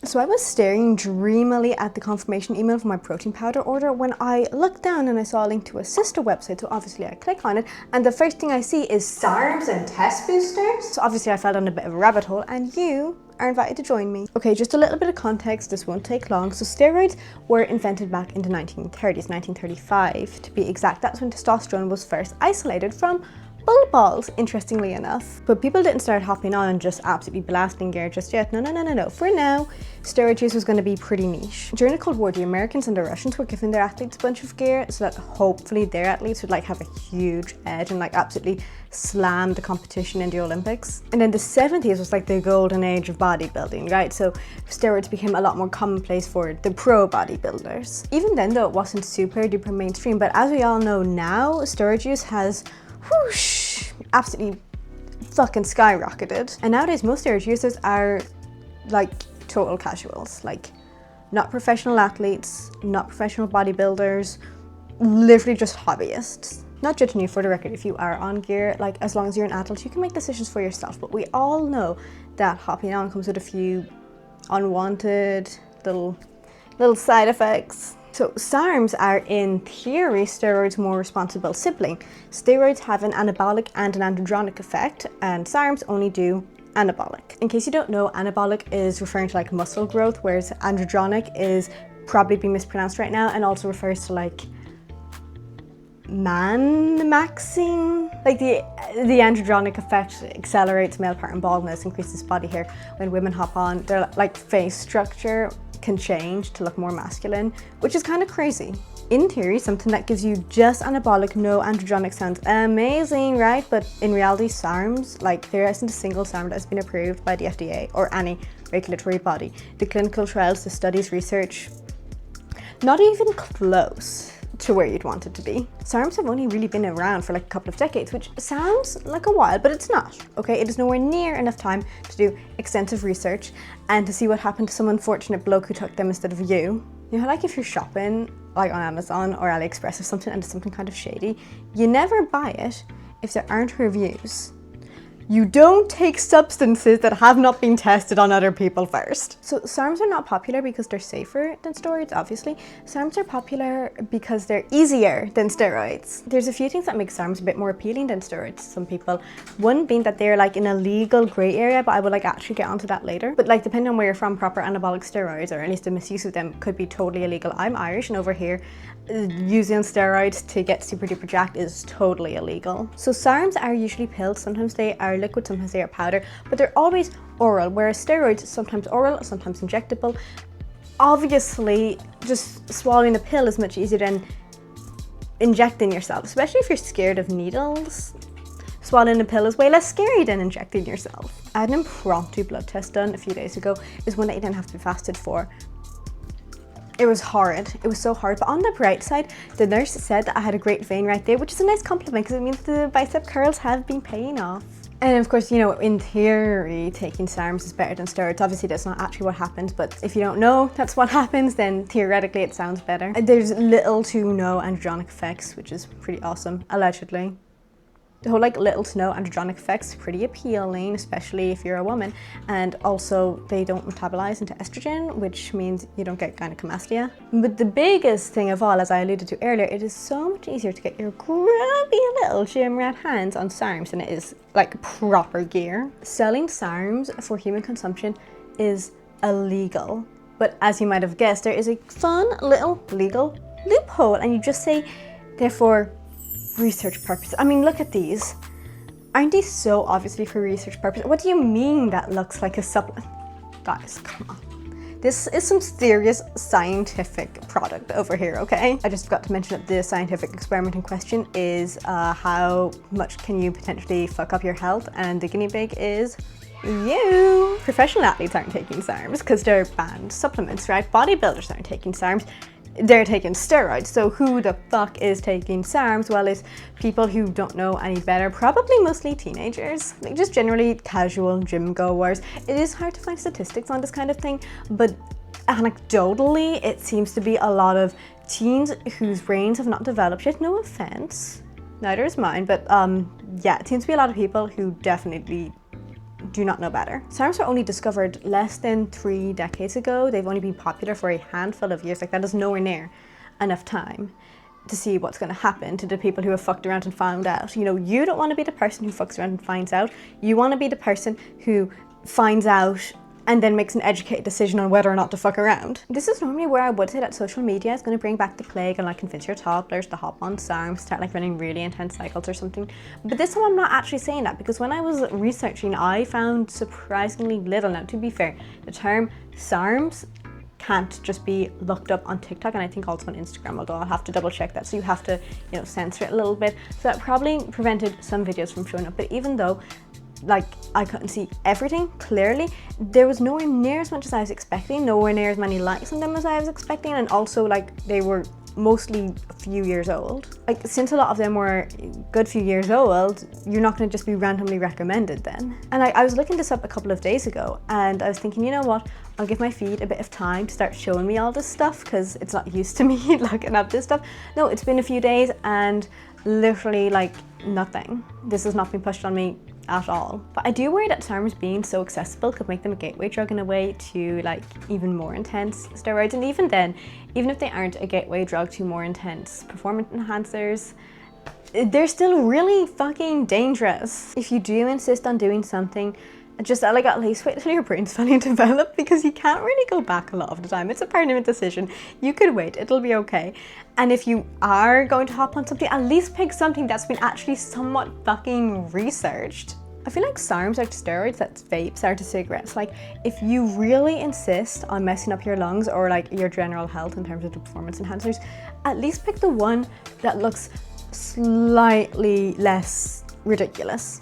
So I was staring dreamily at the confirmation email for my protein powder order when I looked down and I saw a link to a sister website. So obviously I click on it and the first thing I see is SARMS and test boosters. So obviously I fell down a bit of a rabbit hole and you are invited to join me. Okay, just a little bit of context, this won't take long. So steroids were invented back in the 1930s, 1935 to be exact. That's when testosterone was first isolated from bull balls, interestingly enough. But people didn't start hopping on and just absolutely blasting gear just yet. No. For now, steroid use was going to be pretty niche. During the Cold War, the Americans and the Russians were giving their athletes a bunch of gear so that hopefully their athletes would like have a huge edge and like absolutely slam the competition in the Olympics. And then the 70s was like the golden age of bodybuilding, right? So steroids became a lot more commonplace for the pro bodybuilders. Even then though, it wasn't super duper mainstream, but as we all know now, steroid use has whoosh, absolutely fucking skyrocketed. And nowadays most steroid users are like total casuals, like not professional athletes, not professional bodybuilders, literally just hobbyists. Not judging you for the record if you are on gear, like as long as you're an adult you can make decisions for yourself, but we all know that hopping on comes with a few unwanted little side effects. So SARMs are in theory steroids' more responsible sibling. Steroids have an anabolic and an androgenic effect, and SARMs only do anabolic. In case you don't know, anabolic is referring to like muscle growth, whereas androgenic is probably being mispronounced right now and also refers to like man-maxing. Like the androgenic effect accelerates male pattern baldness, increases body hair. When women hop on, their like face structure can change to look more masculine, which is kind of crazy. In theory, something that gives you just anabolic, no androgenic sounds amazing, right? But in reality, SARMs, like there isn't a single SARM that has been approved by the FDA or any regulatory body. The clinical trials, the studies, research, not even close to where you'd want it to be. SARMs have only really been around for like a couple of decades, which sounds like a while, but it's not, okay? It is nowhere near enough time to do extensive research and to see what happened to some unfortunate bloke who took them instead of you. You know, like if you're shopping like on Amazon or AliExpress or something and it's something kind of shady, you never buy it if there aren't reviews. You don't take substances that have not been tested on other people first. So SARMs are not popular because they're safer than steroids, obviously. SARMs are popular because they're easier than steroids. There's a few things that make SARMs a bit more appealing than steroids to some people. One being that they're like in a legal gray area, but I would like actually get onto that later. But like depending on where you're from, proper anabolic steroids, or at least the misuse of them, could be totally illegal. I'm Irish and over here, using steroids to get super duper jacked is totally illegal. So SARMs are usually pills, sometimes they are liquid, sometimes they are powder, but they're always oral, whereas steroids sometimes oral, sometimes injectable. Obviously, just swallowing a pill is much easier than injecting yourself, especially if you're scared of needles. Swallowing a pill is way less scary than injecting yourself. I had an impromptu blood test done a few days ago. It was one that you didn't have to be fasted for. It was horrid. It was so hard. But on the bright side, the nurse said that I had a great vein right there, which is a nice compliment because it means the bicep curls have been paying off. And of course, you know, in theory, taking SARMs is better than steroids. Obviously, that's not actually what happens, but if you don't know that's what happens, then theoretically it sounds better. There's little to no androgenic effects, which is pretty awesome, allegedly. The whole like little to no androgenic effects pretty appealing, especially if you're a woman, and also they don't metabolize into estrogen, which means you don't get gynecomastia. But the biggest thing of all, as I alluded to earlier, it is so much easier to get your grubby little gym rat hands on SARMs than it is like proper gear. Selling SARMs for human consumption is illegal, but as you might have guessed, there is a fun little legal loophole, and you just say, therefore, research purposes. I mean, look at these. Aren't these so obviously for research purposes? What do you mean that looks like a supplement? Guys, come on. This is some serious scientific product over here, okay? I just forgot to mention that the scientific experiment in question is how much can you potentially fuck up your health, and the guinea pig is you. Professional athletes aren't taking SARMs because they're banned supplements, right? Bodybuilders aren't taking SARMs. They're taking steroids. So who the fuck is taking SARMs? Well, it's people who don't know any better, probably mostly teenagers, like just generally casual gym goers. It is hard to find statistics on this kind of thing, but anecdotally, it seems to be a lot of teens whose brains have not developed yet. No offense, neither is mine, but yeah, it seems to be a lot of people who definitely do not know better. SARMs were only discovered less than 3 decades ago. They've only been popular for a handful of years. Like, that is nowhere near enough time to see what's going to happen to the people who have fucked around and found out. You know, you don't want to be the person who fucks around and finds out. You want to be the person who finds out and then makes an educated decision on whether or not to fuck around. This is normally where I would say that social media is going to bring back the plague and like convince your toddlers to hop on SARMs, start like running really intense cycles or something. But this time I'm not actually saying that, because when I was researching, I found surprisingly little. Now, to be fair, the term SARMs can't just be looked up on TikTok, and I think also on Instagram, although I'll have to double check that. So you have to, you know, censor it a little bit. So that probably prevented some videos from showing up. But even though like I couldn't see everything clearly, there was nowhere near as much as I was expecting, nowhere near as many likes on them as I was expecting, and also like they were mostly a few years old. Like, since a lot of them were a good few years old, you're not going to just be randomly recommended then. And I was looking this up a couple of days ago, and I was thinking, you know what, I'll give my feed a bit of time to start showing me all this stuff, because it's not used to me looking up this stuff. No, it's been a few days and literally like nothing. This has not been pushed on me at all. But I do worry that SARMs being so accessible could make them a gateway drug in a way to like even more intense steroids. And even then, even if they aren't a gateway drug to more intense performance enhancers, they're still really fucking dangerous. If you do insist on doing something, just like at least wait till your brain's fully developed, because you can't really go back a lot of the time. It's a permanent decision. You could wait, it'll be okay. And if you are going to hop on something, at least pick something that's been actually somewhat fucking researched. I feel like SARMs are to steroids that vapes are to cigarettes. Like, if you really insist on messing up your lungs or like your general health in terms of the performance enhancers, at least pick the one that looks slightly less ridiculous.